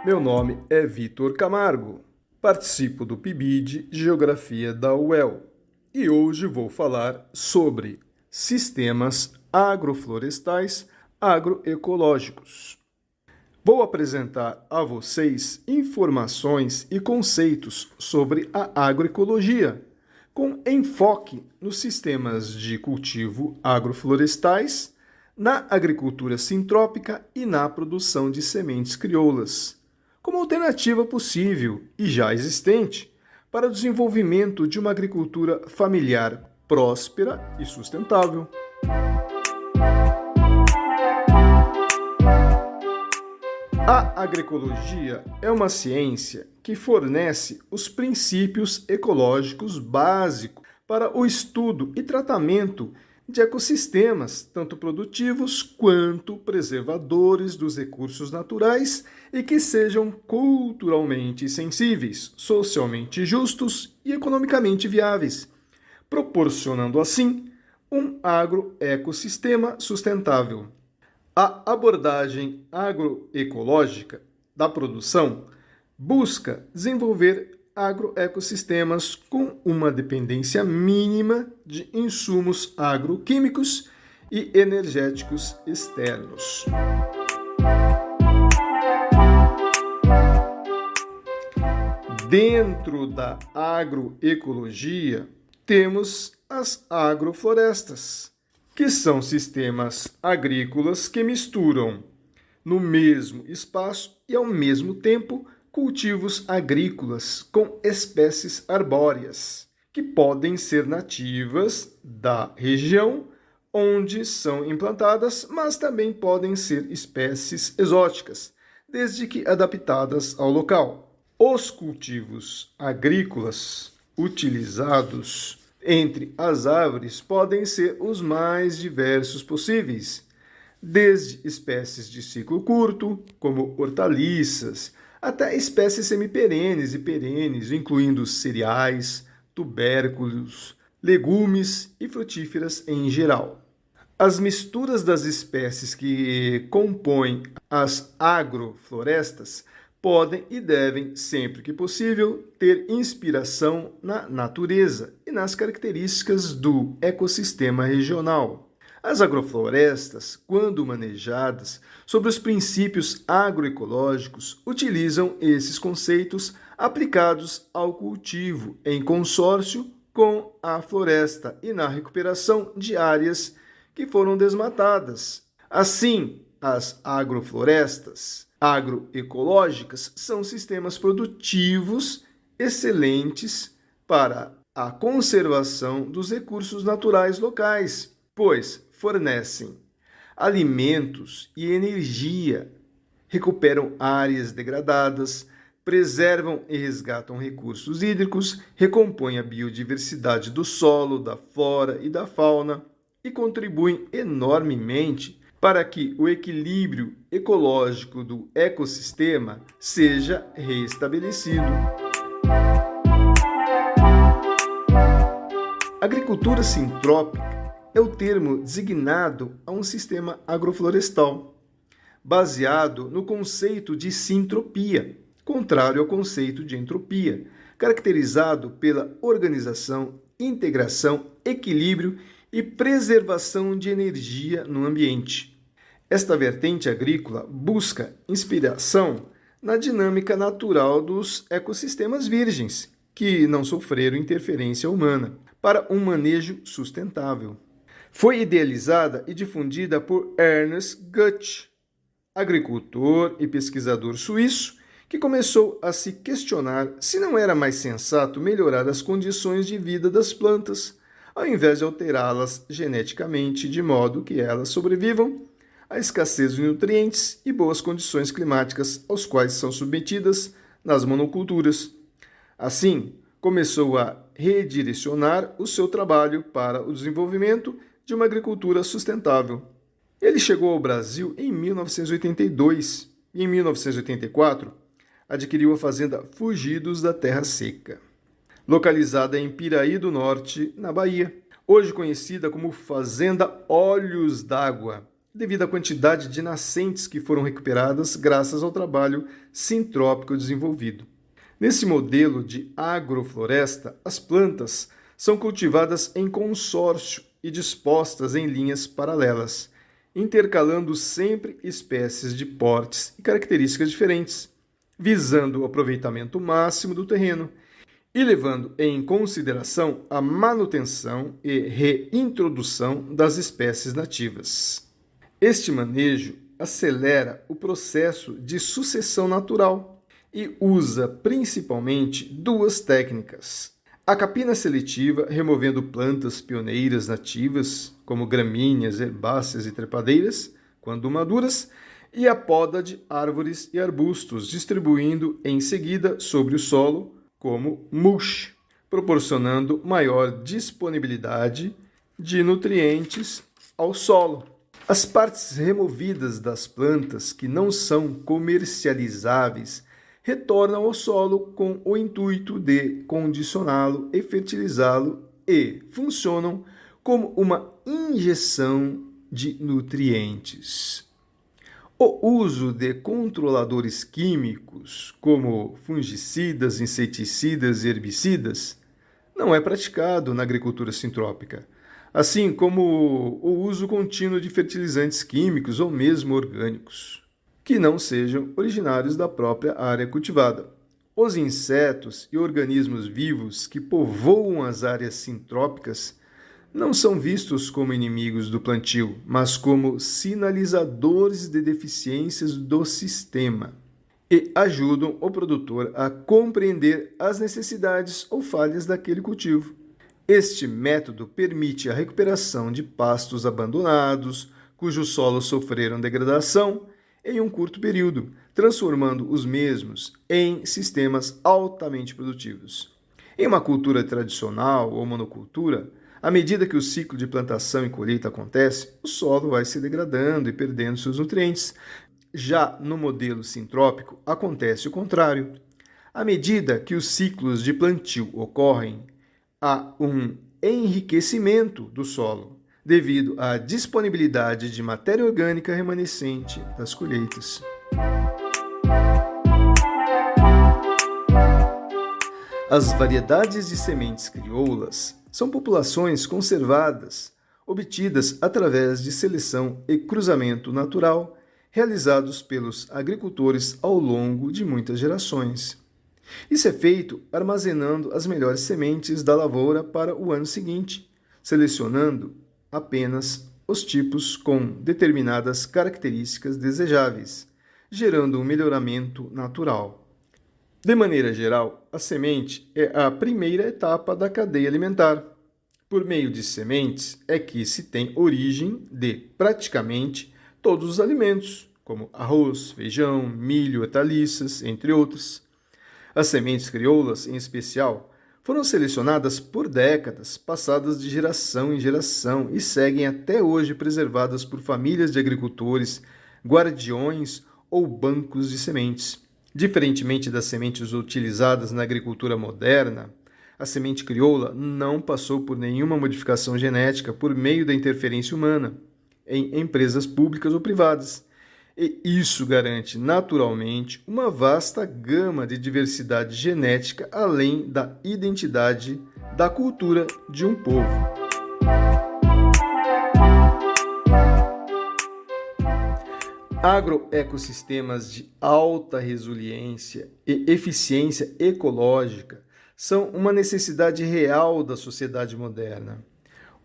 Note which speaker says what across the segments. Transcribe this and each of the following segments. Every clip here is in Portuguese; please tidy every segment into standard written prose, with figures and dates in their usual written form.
Speaker 1: Meu nome é Vitor Camargo, participo do PIBID Geografia da UEL e hoje vou falar sobre sistemas agroflorestais agroecológicos. Vou apresentar a vocês informações e conceitos sobre a agroecologia, com enfoque nos sistemas de cultivo agroflorestais, na agricultura sintrópica e na produção de sementes crioulas, como alternativa possível e já existente para o desenvolvimento de uma agricultura familiar próspera e sustentável. A agroecologia é uma ciência que fornece os princípios ecológicos básicos para o estudo e tratamento de ecossistemas, tanto produtivos quanto preservadores dos recursos naturais e que sejam culturalmente sensíveis, socialmente justos e economicamente viáveis, proporcionando assim um agroecossistema sustentável. A abordagem agroecológica da produção busca desenvolver agroecossistemas com uma dependência mínima de insumos agroquímicos e energéticos externos. Dentro da agroecologia, temos as agroflorestas, que são sistemas agrícolas que misturam no mesmo espaço e ao mesmo tempo cultivos agrícolas com espécies arbóreas, que podem ser nativas da região onde são implantadas, mas também podem ser espécies exóticas, desde que adaptadas ao local. Os cultivos agrícolas utilizados entre as árvores podem ser os mais diversos possíveis, desde espécies de ciclo curto, como hortaliças, até espécies semiperenes e perenes, incluindo cereais, tubérculos, legumes e frutíferas em geral. As misturas das espécies que compõem as agroflorestas podem e devem, sempre que possível, ter inspiração na natureza e nas características do ecossistema regional. As agroflorestas, quando manejadas sob os princípios agroecológicos, utilizam esses conceitos aplicados ao cultivo em consórcio com a floresta e na recuperação de áreas que foram desmatadas. Assim, as agroflorestas agroecológicas são sistemas produtivos excelentes para a conservação dos recursos naturais locais, pois fornecem alimentos e energia, recuperam áreas degradadas, preservam e resgatam recursos hídricos, recompõem a biodiversidade do solo, da flora e da fauna e contribuem enormemente para que o equilíbrio ecológico do ecossistema seja restabelecido. Agricultura sintrópica é o termo designado a um sistema agroflorestal, baseado no conceito de sintropia, contrário ao conceito de entropia, caracterizado pela organização, integração, equilíbrio e preservação de energia no ambiente. Esta vertente agrícola busca inspiração na dinâmica natural dos ecossistemas virgens, que não sofreram interferência humana, para um manejo sustentável. Foi idealizada e difundida por Ernst Götz, agricultor e pesquisador suíço, que começou a se questionar se não era mais sensato melhorar as condições de vida das plantas, ao invés de alterá-las geneticamente de modo que elas sobrevivam à escassez de nutrientes e boas condições climáticas aos quais são submetidas nas monoculturas. Assim, começou a redirecionar o seu trabalho para o desenvolvimento de uma agricultura sustentável. Ele chegou ao Brasil em 1982 e, em 1984, adquiriu a fazenda Fugidos da Terra Seca, localizada em Piraí do Norte, na Bahia, hoje conhecida como Fazenda Olhos d'Água, devido à quantidade de nascentes que foram recuperadas graças ao trabalho sintrópico desenvolvido. Nesse modelo de agrofloresta, as plantas são cultivadas em consórcio e dispostas em linhas paralelas, intercalando sempre espécies de portes e características diferentes, visando o aproveitamento máximo do terreno e levando em consideração a manutenção e reintrodução das espécies nativas. Este manejo acelera o processo de sucessão natural e usa principalmente duas técnicas: a capina seletiva, removendo plantas pioneiras nativas, como gramíneas, herbáceas e trepadeiras, quando maduras, e a poda de árvores e arbustos, distribuindo em seguida sobre o solo como mulch, proporcionando maior disponibilidade de nutrientes ao solo. As partes removidas das plantas que não são comercializáveis retornam ao solo com o intuito de condicioná-lo e fertilizá-lo e funcionam como uma injeção de nutrientes. O uso de controladores químicos, como fungicidas, inseticidas e herbicidas, não é praticado na agricultura sintrópica, assim como o uso contínuo de fertilizantes químicos ou mesmo orgânicos, que não sejam originários da própria área cultivada. Os insetos e organismos vivos que povoam as áreas sintrópicas não são vistos como inimigos do plantio, mas como sinalizadores de deficiências do sistema e ajudam o produtor a compreender as necessidades ou falhas daquele cultivo. Este método permite a recuperação de pastos abandonados, cujos solos sofreram degradação em um curto período, transformando os mesmos em sistemas altamente produtivos. Em uma cultura tradicional ou monocultura, à medida que o ciclo de plantação e colheita acontece, o solo vai se degradando e perdendo seus nutrientes. Já no modelo sintrópico, acontece o contrário. À medida que os ciclos de plantio ocorrem, há um enriquecimento do solo, devido à disponibilidade de matéria orgânica remanescente das colheitas. As variedades de sementes crioulas são populações conservadas, obtidas através de seleção e cruzamento natural, realizados pelos agricultores ao longo de muitas gerações. Isso é feito armazenando as melhores sementes da lavoura para o ano seguinte, selecionando apenas os tipos com determinadas características desejáveis, gerando um melhoramento natural. De maneira geral, a semente é a primeira etapa da cadeia alimentar. Por meio de sementes é que se tem origem de praticamente todos os alimentos, como arroz, feijão, milho, hortaliças, entre outros. As sementes crioulas, em especial, foram selecionadas por décadas, passadas de geração em geração e seguem até hoje preservadas por famílias de agricultores, guardiões ou bancos de sementes. Diferentemente das sementes utilizadas na agricultura moderna, a semente crioula não passou por nenhuma modificação genética por meio da interferência humana em empresas públicas ou privadas. E isso garante, naturalmente, uma vasta gama de diversidade genética além da identidade da cultura de um povo. Agroecossistemas de alta resiliência e eficiência ecológica são uma necessidade real da sociedade moderna.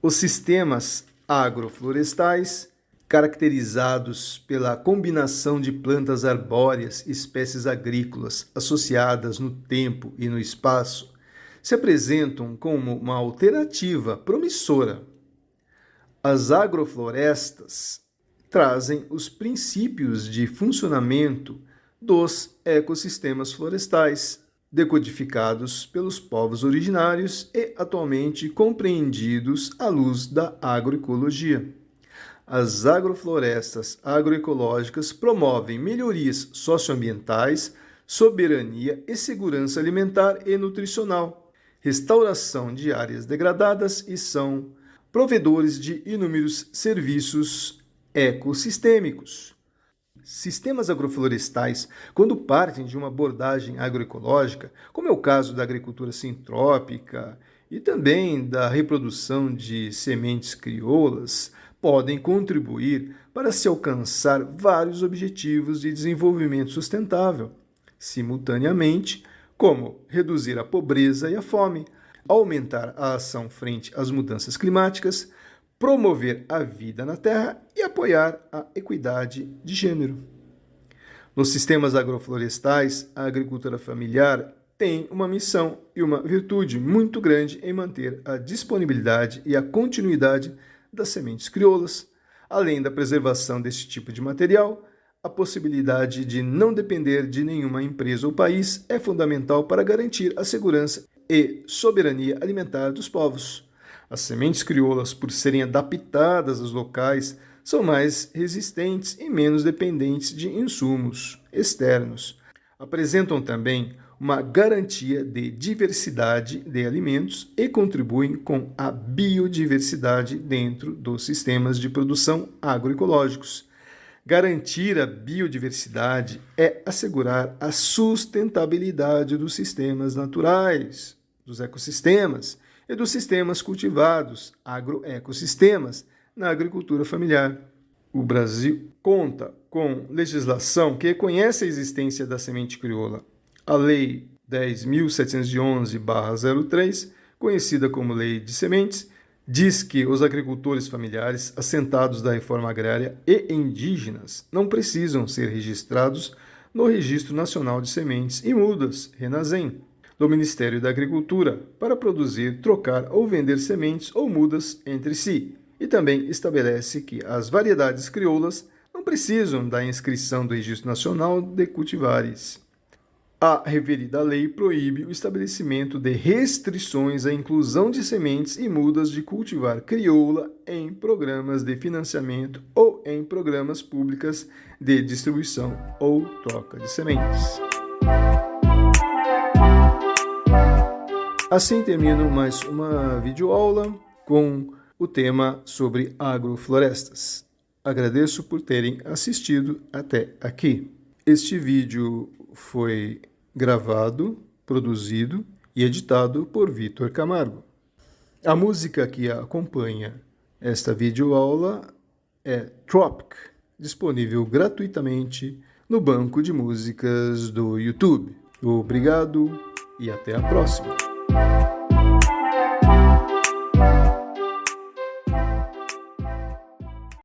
Speaker 1: Os sistemas agroflorestais, caracterizados pela combinação de plantas arbóreas e espécies agrícolas associadas no tempo e no espaço, se apresentam como uma alternativa promissora. As agroflorestas trazem os princípios de funcionamento dos ecossistemas florestais, decodificados pelos povos originários e atualmente compreendidos à luz da agroecologia. As agroflorestas agroecológicas promovem melhorias socioambientais, soberania e segurança alimentar e nutricional, restauração de áreas degradadas e são provedores de inúmeros serviços ecossistêmicos. Sistemas agroflorestais, quando partem de uma abordagem agroecológica, como é o caso da agricultura sintrópica e também da reprodução de sementes crioulas, podem contribuir para se alcançar vários objetivos de desenvolvimento sustentável, simultaneamente, como reduzir a pobreza e a fome, aumentar a ação frente às mudanças climáticas, promover a vida na terra e apoiar a equidade de gênero. Nos sistemas agroflorestais, a agricultura familiar tem uma missão e uma virtude muito grande em manter a disponibilidade e a continuidade das sementes crioulas. Além da preservação desse tipo de material, a possibilidade de não depender de nenhuma empresa ou país é fundamental para garantir a segurança e soberania alimentar dos povos. As sementes crioulas, por serem adaptadas aos locais, são mais resistentes e menos dependentes de insumos externos. Apresentam também uma garantia de diversidade de alimentos e contribuem com a biodiversidade dentro dos sistemas de produção agroecológicos. Garantir a biodiversidade é assegurar a sustentabilidade dos sistemas naturais, dos ecossistemas e dos sistemas cultivados, agroecossistemas, na agricultura familiar. O Brasil conta com legislação que reconhece a existência da semente crioula. A Lei 10.711/03, conhecida como Lei de Sementes, diz que os agricultores familiares assentados da reforma agrária e indígenas não precisam ser registrados no Registro Nacional de Sementes e Mudas, RENASEM, do Ministério da Agricultura, para produzir, trocar ou vender sementes ou mudas entre si, e também estabelece que as variedades crioulas não precisam da inscrição do Registro Nacional de Cultivares. A referida lei proíbe o estabelecimento de restrições à inclusão de sementes e mudas de cultivar crioula em programas de financiamento ou em programas públicos de distribuição ou troca de sementes. Assim termino mais uma videoaula com o tema sobre agroflorestas. Agradeço por terem assistido até aqui. Este vídeo foi gravado, produzido e editado por Vitor Camargo. A música que acompanha esta videoaula é Tropic, disponível gratuitamente no banco de músicas do YouTube. Obrigado e até a próxima!